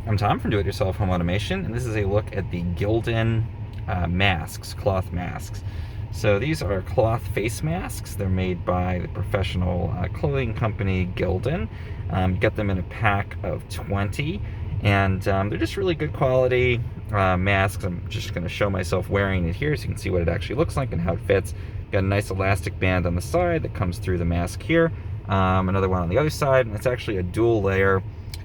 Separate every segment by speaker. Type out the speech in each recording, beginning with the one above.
Speaker 1: I'm Tom from Do-It-Yourself Home Automation, and this is a look at the Gildan masks, cloth masks. So these are cloth face masks. They're made by the professional clothing company Gildan. You get them in a pack of 20, and they're just really good quality masks. I'm just going to show myself wearing it here so you can see what it actually looks like and how it fits. Got a nice elastic band on the side that comes through the mask here. Another one on the other side, and it's actually a dual layer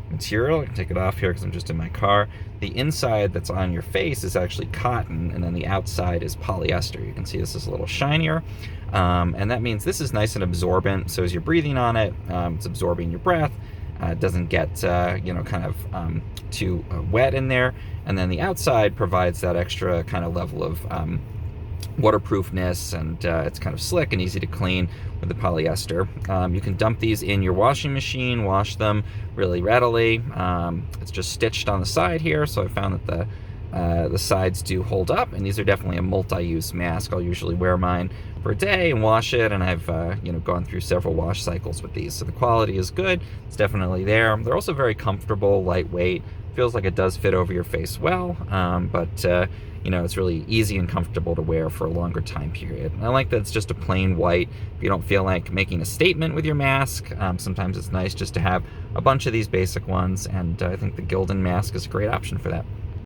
Speaker 1: material. I can take it off here because I'm just in my car. The inside that's on your face is actually cotton, and then the outside is polyester. You can see this is a little shinier, and that means this is nice and absorbent. So as you're breathing on it, it's absorbing your breath. It doesn't get too wet in there, and then the outside provides that extra kind of level of waterproofness, and it's kind of slick and easy to clean with the polyester. You can dump these in your washing machine, wash them really readily. It's just stitched on the side here, so I found that the sides do hold up, and these are definitely a multi-use mask. I'll usually wear mine for a day and wash it, and I've gone through several wash cycles with these. So the quality is good. It's definitely there. They're also very comfortable, lightweight. Feels like it does fit over your face well, but it's really easy and comfortable to wear for a longer time period. And I like that it's just a plain white. If you don't feel like making a statement with your mask, sometimes it's nice just to have a bunch of these basic ones, and I think the Gildan mask is a great option for that.